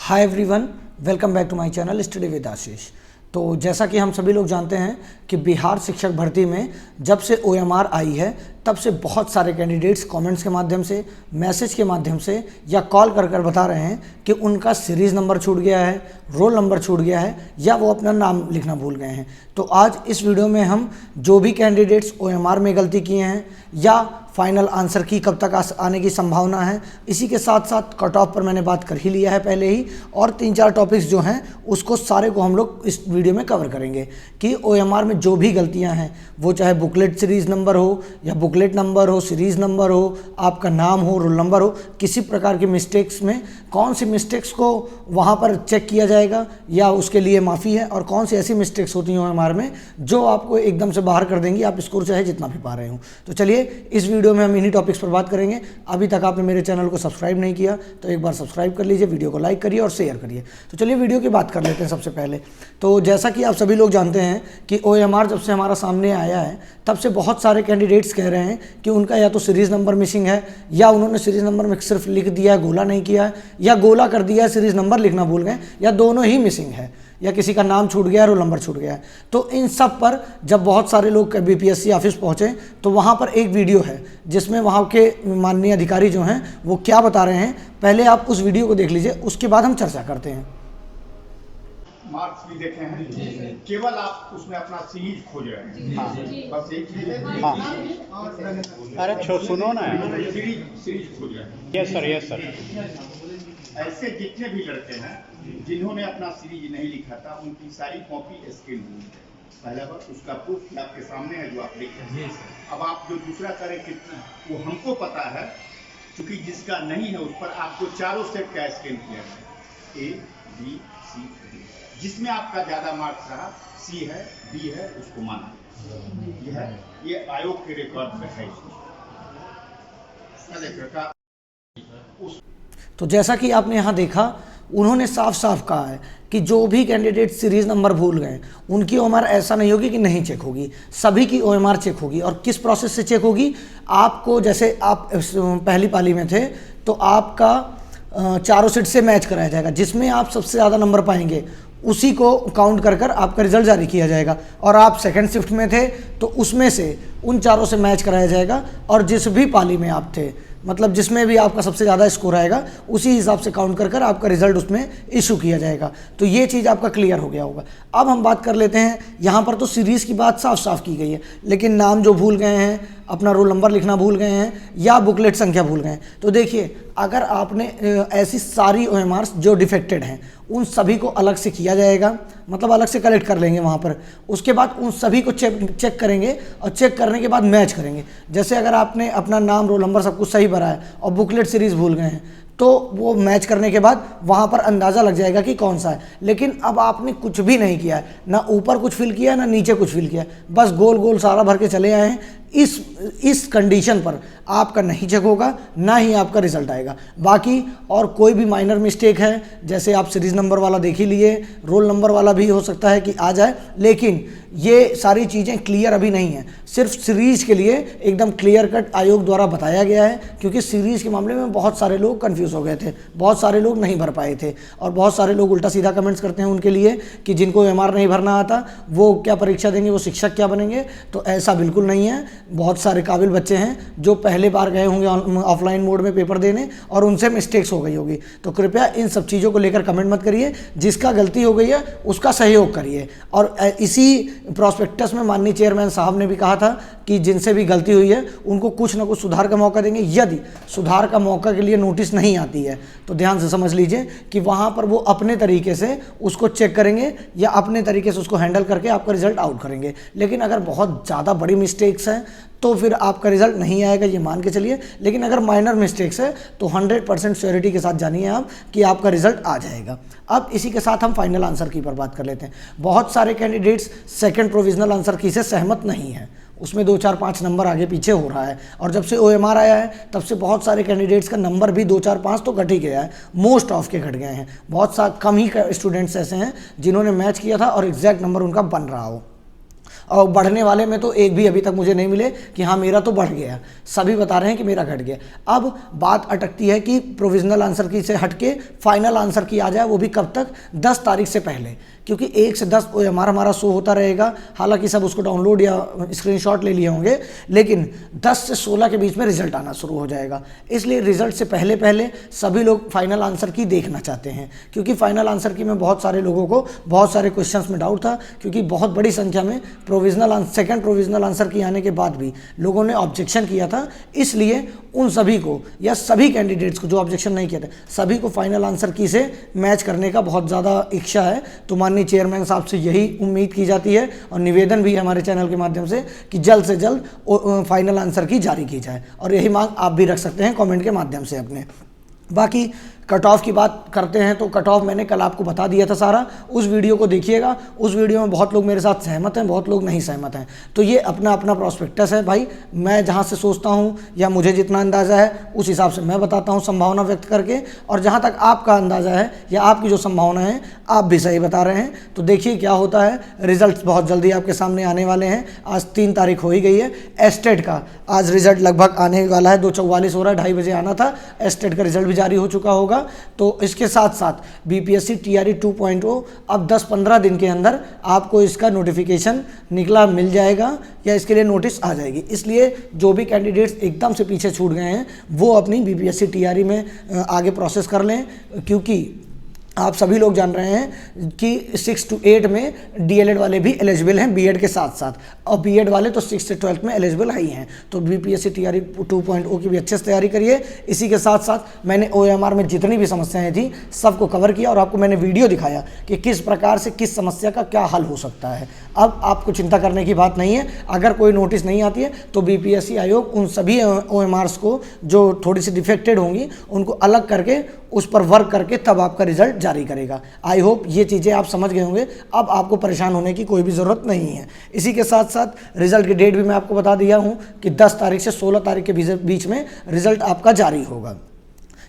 Hi everyone, welcome back to my channel study with Ashish. तो जैसा कि हम सभी लोग जानते हैं कि बिहार शिक्षक भर्ती में जब से ओएमआर आई है तब से बहुत सारे कैंडिडेट्स कमेंट्स के माध्यम से, मैसेज के माध्यम से या कॉल कर कर बता रहे हैं कि उनका सीरीज़ नंबर छूट गया है, रोल नंबर छूट गया है या वो अपना नाम लिखना भूल गए हैं। तो आज इस वीडियो में हम जो भी कैंडिडेट्स ओएमआर में गलती किए हैं या फाइनल आंसर की कब तक आने की संभावना है, इसी के साथ साथ कट ऑफ पर मैंने बात कर ही लिया है पहले ही, और 3-4 टॉपिक्स जो हैं उसको सारे को हम लोग इस वीडियो में कवर करेंगे कि ओएमआर में जो भी गलतियां हैं, वो चाहे बुकलेट सीरीज़ नंबर हो या बुकलेट नंबर हो, सीरीज़ नंबर हो, आपका नाम हो, रोल नंबर हो, किसी प्रकार की मिस्टेक्स में कौन सी मिस्टेक्स को वहाँ पर चेक किया जाएगा या उसके लिए माफ़ी है, और कौन सी ऐसी मिस्टेक्स होती हैं ओएमआर में जो आपको एकदम से बाहर कर देंगी, आप स्कोर चाहे जितना भी पा रहे हो। तो चलिए इस वीडियो में हम इन्हीं टॉपिक्स पर बात करेंगे। अभी तक आपने मेरे चैनल को सब्सक्राइब नहीं किया तो एक बार सब्सक्राइब कर लीजिए, वीडियो को लाइक करिए और शेयर करिए। तो चलिए वीडियो की बात कर लेते हैं। सबसे पहले तो जैसा कि आप सभी लोग जानते हैं कि ओएमआर जब से हमारा सामने आया है तब से बहुत सारे कैंडिडेट्स कह रहे हैं कि उनका या तो सीरीज़ नंबर मिसिंग है या उन्होंने सीरीज़ नंबर में सिर्फ लिख दिया है, गोला नहीं किया है, या गोला कर दिया है, सीरीज़ नंबर लिखना भूल गए, या दोनों ही मिसिंग है, या किसी का नाम छूट गया, रोल नंबर छूट गया है। तो इन सब पर जब बहुत सारे लोग बीपीएससी ऑफिस पहुंचे तो वहां पर एक वीडियो है जिसमें वहां के माननीय अधिकारी जो हैं वो क्या बता रहे हैं, पहले आप उस वीडियो को देख लीजिए, उसके बाद हम चर्चा करते हैं। मार्क्स भी देखे हैं, केवल आप उसमें अपना सीरीज खोज रहे हैं। हाँ। बस एक चीज है। हाँ। अरे सुनो ना, सीरीज खोज रहे हैं। Yes sir. ऐसे जितने भी लड़के हैं जिन्होंने अपना सीरीज नहीं लिखा था, उनकी सारी कॉपी स्कैन हुई है। पहला बार उसका प्रूफ आपके सामने है जो आप लिख रहे हैं। अब आप जो दूसरा करें कितना, वो हमको पता है, क्योंकि जिसका नहीं है उस पर आपको चारों सेट का स्कैन किया है, ए बी सी डी। जिसमें आपका ज्यादा मार्क्स रहा, सी है, बी है, उसको माना। ये आयोग के रिकॉर्ड में है। तो जैसा कि आपने यहाँ देखा, उन्होंने साफ साफ कहा है कि जो भी कैंडिडेट सीरीज़ नंबर भूल गए उनकी ओएमआर ऐसा नहीं होगी कि नहीं चेक होगी, सभी की ओएमआर चेक होगी। और किस प्रोसेस से चेक होगी, आपको जैसे आप पहली पाली में थे तो आपका चारों सीट से मैच कराया जाएगा, जिसमें आप सबसे ज़्यादा नंबर पाएंगे उसी को काउंट कर कर आपका रिजल्ट जारी किया जाएगा। और आप सेकंड शिफ्ट में थे तो उसमें से उन चारों से मैच कराया जाएगा, और जिस भी पाली में आप थे, मतलब जिसमें भी आपका सबसे ज़्यादा स्कोर आएगा उसी हिसाब से काउंट कर कर आपका रिजल्ट उसमें इशू किया जाएगा। तो ये चीज़ आपका क्लियर हो गया होगा। अब हम बात कर लेते हैं, यहाँ पर तो सीरीज़ की बात साफ साफ की गई है, लेकिन नाम जो भूल गए हैं, अपना रोल नंबर लिखना भूल गए हैं या बुकलेट संख्या भूल गए हैं, तो देखिए अगर आपने ऐसी सारी ओएमआर्स जो डिफेक्टेड हैं उन सभी को अलग से किया जाएगा, मतलब अलग से कलेक्ट कर लेंगे वहाँ पर। उसके बाद उन सभी को चेक करेंगे और चेक करने के बाद मैच करेंगे। जैसे अगर आपने अपना नाम, रोल नंबर सब कुछ सही भरा है और बुकलेट सीरीज़ भूल गए हैं तो वो मैच करने के बाद वहाँ पर अंदाज़ा लग जाएगा कि कौन सा है। लेकिन अब आपने कुछ भी नहीं किया है, ना ऊपर कुछ फिल किया ना नीचे कुछ फिल किया, बस गोल गोल सारा भर के चले आए हैं। इस कंडीशन पर आपका नहीं चेक होगा, ना ही आपका रिजल्ट आएगा। बाकी और कोई भी माइनर मिस्टेक है, जैसे आप सीरीज़ नंबर वाला देख ही लिए, रोल नंबर वाला भी हो सकता है कि आ जाए, लेकिन ये सारी चीज़ें क्लियर अभी नहीं है। सिर्फ सीरीज़ के लिए एकदम क्लियर कट आयोग द्वारा बताया गया है, क्योंकि सीरीज़ के मामले में बहुत सारे लोग कंफ्यूज हो गए थे, बहुत सारे लोग नहीं भर पाए थे, और बहुत सारे लोग उल्टा सीधा कमेंट्स करते हैं उनके लिए कि जिनको ओएमआर नहीं भरना आता वो क्या परीक्षा देंगे, वो शिक्षक क्या बनेंगे। तो ऐसा बिल्कुल नहीं है। बहुत सारे काबिल बच्चे हैं जो पहले बार गए होंगे ऑफलाइन मोड में पेपर देने और उनसे मिस्टेक्स हो गई होगी। तो कृपया इन सब चीज़ों को लेकर कमेंट मत करिए, जिसका गलती हो गई है उसका सहयोग करिए। और इसी प्रोस्पेक्टस में माननीय चेयरमैन साहब ने भी कहा था कि जिनसे भी गलती हुई है उनको कुछ ना कुछ सुधार का मौका देंगे। यदि सुधार का मौका के लिए नोटिस नहीं आती है तो ध्यान से समझ लीजिए कि वहाँ पर वो अपने तरीके से उसको चेक करेंगे या अपने तरीके से उसको हैंडल करके आपका रिजल्ट आउट करेंगे। लेकिन अगर बहुत ज़्यादा बड़ी मिस्टेक्स हैं तो फिर आपका रिजल्ट नहीं आएगा, ये मान के चलिए। लेकिन अगर माइनर मिस्टेक्स है तो 100% श्योरिटी के साथ जानिए आप कि आपका रिजल्ट आ जाएगा। अब इसी के साथ हम फाइनल आंसर की पर बात कर लेते हैं। बहुत सारे कैंडिडेट्स सेकंड प्रोविजनल आंसर की से सहमत नहीं हैं, उसमें 2, 4, 5 नंबर आगे पीछे हो रहा है। और जब से ओएमआर आया है तब से बहुत सारे कैंडिडेट्स का नंबर भी 2, 4, 5 तो घट ही गया है, मोस्ट ऑफ के घट गए हैं। बहुत कम ही स्टूडेंट्स ऐसे हैं जिन्होंने मैच किया था और एग्जैक्ट नंबर उनका बन रहा हो। और बढ़ने वाले में तो एक भी अभी तक मुझे नहीं मिले कि हाँ मेरा तो बढ़ गया, सभी बता रहे हैं कि मेरा घट गया। अब बात अटकती है कि प्रोविजनल आंसर की से हट के फाइनल आंसर की आ जाए, वो भी कब तक, 10 तारीख से पहले, क्योंकि 1 से 10 हमारा शो होता रहेगा। हालांकि सब उसको डाउनलोड या स्क्रीनशॉट ले लिए होंगे, लेकिन 10 से 16 के बीच में रिजल्ट आना शुरू हो जाएगा। इसलिए रिजल्ट से पहले पहले सभी लोग फाइनल आंसर की देखना चाहते हैं, क्योंकि फाइनल आंसर की में बहुत सारे लोगों को बहुत सारे क्वेश्चंस में डाउट था, क्योंकि बहुत बड़ी संख्या में सेकंड प्रोविजनल आंसर की आने के बाद भी लोगों ने ऑब्जेक्शन किया था। इसलिए उन सभी को या सभी कैंडिडेट्स को जो ऑब्जेक्शन नहीं किए थे, सभी को फाइनल आंसर की से मैच करने का बहुत ज़्यादा इच्छा है। तो माननीय चेयरमैन साहब से यही उम्मीद की जाती है और निवेदन भी है हमारे चैनल के माध्यम से कि जल्द से जल्द फाइनल आंसर की जारी की जाए, और यही मांग आप भी रख सकते हैं कमेंट के माध्यम से अपने। बाकी कट ऑफ की बात करते हैं तो कट ऑफ मैंने कल आपको बता दिया था सारा, उस वीडियो को देखिएगा। उस वीडियो में बहुत लोग मेरे साथ सहमत हैं, बहुत लोग नहीं सहमत हैं। तो ये अपना अपना प्रोस्पेक्टस है भाई, मैं जहाँ से सोचता हूँ या मुझे जितना अंदाज़ा है उस हिसाब से मैं बताता हूँ संभावना व्यक्त करके, और जहाँ तक आपका अंदाज़ा है या आपकी जो संभावना है आप भी सही बता रहे हैं। तो देखिए क्या होता है। रिजल्ट बहुत जल्दी आपके सामने आने वाले हैं। आज 3 तारीख हो ही गई है। एस्टेट का आज रिजल्ट लगभग आने वाला है, 2:44 हो रहा है, 2:30 बजे आना था। एस्टेट का रिजल्ट भी जारी हो चुका होगा। तो इसके साथ साथ बीपीएससी टीआरई 2.0 अब 10-15 दिन के अंदर आपको इसका नोटिफिकेशन निकला मिल जाएगा या इसके लिए नोटिस आ जाएगी। इसलिए जो भी कैंडिडेट्स एकदम से पीछे छूट गए हैं वो अपनी बीपीएससी टीआरई में आगे प्रोसेस कर लें, क्योंकि आप सभी लोग जान रहे हैं कि 6 to 8 में डीएलएड वाले भी एलिजिबल हैं बीएड के साथ साथ, और बीएड वाले तो 6 से 12 में एलिजिबल ही हैं। तो बीपीएससी टीआरई 2.0 की भी अच्छे से तैयारी करिए। इसी के साथ साथ मैंने ओएमआर में जितनी भी समस्याएं थी सबको कवर किया और आपको मैंने वीडियो दिखाया कि किस प्रकार से किस समस्या का क्या हल हो सकता है। अब आपको चिंता करने की बात नहीं है। अगर कोई नोटिस नहीं आती है तो बीपीएससी आयोग उन सभी ओएमआर्स को जो थोड़ी सी डिफेक्टेड होंगी उनको अलग करके उस पर वर्क करके तब आपका रिजल्ट जारी करेगा। आई होप ये चीज़ें आप समझ गए होंगे। अब आपको परेशान होने की कोई भी ज़रूरत नहीं है। इसी के साथ साथ रिजल्ट की डेट भी मैं आपको बता दिया हूँ कि 10 तारीख से 16 तारीख के बीच में रिजल्ट आपका जारी होगा।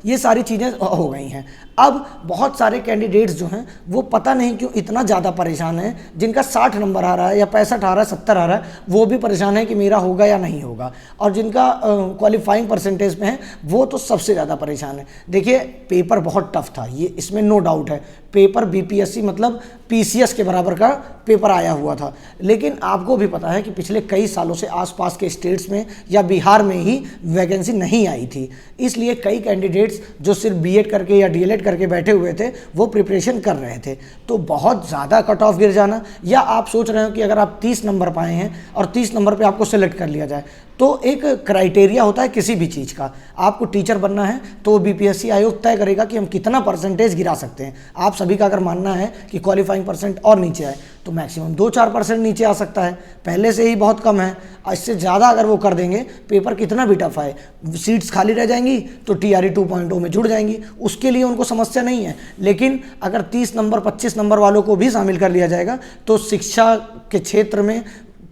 ये सारी चीज़ें हो गई हैं। अब बहुत सारे कैंडिडेट्स जो हैं वो पता नहीं क्यों इतना ज़्यादा परेशान हैं, जिनका 60 नंबर आ रहा है या 65 आ रहा है, 70 आ रहा है, वो भी परेशान है कि मेरा होगा या नहीं होगा, और जिनका क्वालिफाइंग परसेंटेज में है वो तो सबसे ज़्यादा परेशान है। देखिए पेपर बहुत टफ था, ये इसमें नो डाउट है। पेपर बीपीएससी मतलब पीसीएस के बराबर का पेपर आया हुआ था, लेकिन आपको भी पता है कि पिछले कई सालों से आसपास के स्टेट्स में या बिहार में ही वैकेंसी नहीं आई थी। इसलिए कई कैंडिडेट्स जो सिर्फ बीएड करके या डीएलएड करके बैठे हुए थे वो प्रिपरेशन कर रहे थे। तो बहुत ज़्यादा कट ऑफ गिर जाना, या आप सोच रहे हो कि अगर आप 30 नंबर पाए हैं और 30 नंबर पे आपको सेलेक्ट कर लिया जाए, तो एक क्राइटेरिया होता है किसी भी चीज़ का। आपको टीचर बनना है तो बीपीएससी आयोग तय करेगा कि हम कितना परसेंटेज गिरा सकते हैं। आप सभी का अगर मानना है कि क्वालिफाइंग परसेंट और नीचे आए तो मैक्सिमम 2-4% नीचे आ सकता है, पहले से ही बहुत कम है। इससे ज़्यादा अगर वो कर देंगे, पेपर कितना भी टफ है, सीट्स खाली रह जाएंगी तो टीआरई 2.0 में जुड़ जाएंगी, उसके लिए उनको समस्या नहीं है। लेकिन अगर 30 नंबर 25 नंबर वालों को भी शामिल कर लिया जाएगा तो शिक्षा के क्षेत्र में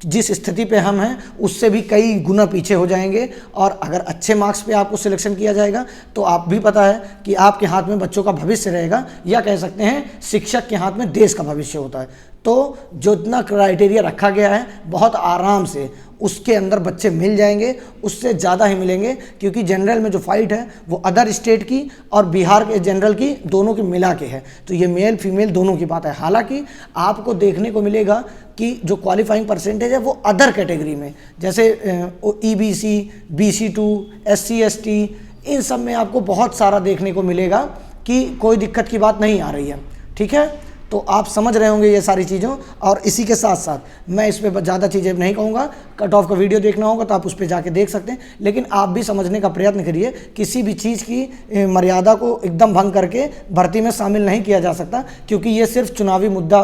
जिस स्थिति पे हम हैं उससे भी कई गुना पीछे हो जाएंगे। और अगर अच्छे मार्क्स पे आपको सिलेक्शन किया जाएगा तो आप भी पता है कि आपके हाथ में बच्चों का भविष्य रहेगा, या कह सकते हैं शिक्षक के हाथ में देश का भविष्य होता है। तो जो इतना क्राइटेरिया रखा गया है बहुत आराम से उसके अंदर बच्चे मिल जाएंगे, उससे ज़्यादा ही मिलेंगे, क्योंकि जनरल में जो फाइट है वो अदर स्टेट की और बिहार के जनरल की दोनों की मिला के है। तो ये मेल फीमेल दोनों की बात है। हालांकि आपको देखने को मिलेगा कि जो क्वालिफाइंग परसेंटेज है वो अदर कैटेगरी में, जैसे ईबीसी, BC2, SC ST, इन सब में आपको बहुत सारा देखने को मिलेगा कि कोई दिक्कत की बात नहीं आ रही है। ठीक है, तो आप समझ रहे होंगे ये सारी चीज़ों। और इसी के साथ साथ मैं इस पर ज़्यादा चीज़ें नहीं कहूँगा, कट ऑफ का वीडियो देखना होगा तो आप उस पर जाके देख सकते हैं। लेकिन आप भी समझने का प्रयत्न करिए, किसी भी चीज़ की मर्यादा को एकदम भंग करके भर्ती में शामिल नहीं किया जा सकता, क्योंकि ये सिर्फ चुनावी मुद्दा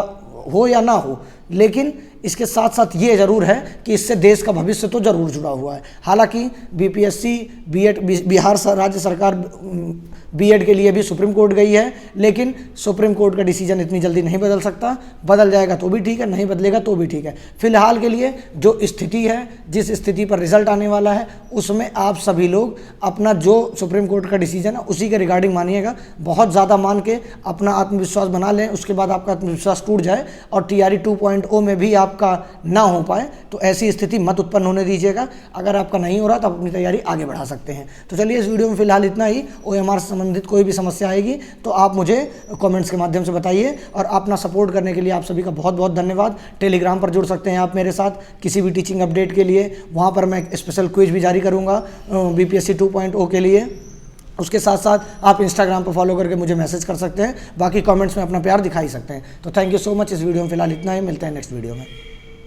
हो या ना हो, लेकिन इसके साथ साथ ये ज़रूर है कि इससे देश का भविष्य तो ज़रूर जुड़ा हुआ है। हालांकि बीपीएससी, बीएड, बिहार राज्य सरकार बीएड के लिए भी सुप्रीम कोर्ट गई है, लेकिन सुप्रीम कोर्ट का डिसीजन इतनी जल्दी नहीं बदल सकता। बदल जाएगा तो भी ठीक है, नहीं बदलेगा तो भी ठीक है। फिलहाल के लिए जो स्थिति है, जिस स्थिति पर रिजल्ट आने वाला है, उसमें आप सभी लोग अपना जो सुप्रीम कोर्ट का डिसीजन है उसी के रिगार्डिंग मानिएगा। बहुत ज़्यादा मान के अपना आत्मविश्वास बना लें, उसके बाद आपका आत्मविश्वास टूट जाए और TRE 2.0 में भी आपका ना हो पाए, तो ऐसी स्थिति मत उत्पन्न होने दीजिएगा। अगर आपका नहीं हो रहा तो आप अपनी तैयारी आगे बढ़ा सकते हैं। तो चलिए, इस वीडियो में फिलहाल इतना ही। OMR से संबंधित कोई भी समस्या आएगी तो आप मुझे कमेंट्स के माध्यम से बताइए, और अपना सपोर्ट करने के लिए आप सभी का बहुत बहुत धन्यवाद। टेलीग्राम पर जुड़ सकते हैं आप मेरे साथ किसी भी टीचिंग अपडेट के लिए, वहाँ पर मैं स्पेशल क्विज भी जारी करूँगा BPSC 2.0 के लिए। उसके साथ साथ आप इंस्टाग्राम पर फॉलो करके मुझे मैसेज कर सकते हैं, बाकी कमेंट्स में अपना प्यार दिखा ही सकते हैं। तो थैंक यू सो मच। इस वीडियो में फिलहाल इतना ही, मिलते हैं नेक्स्ट वीडियो में।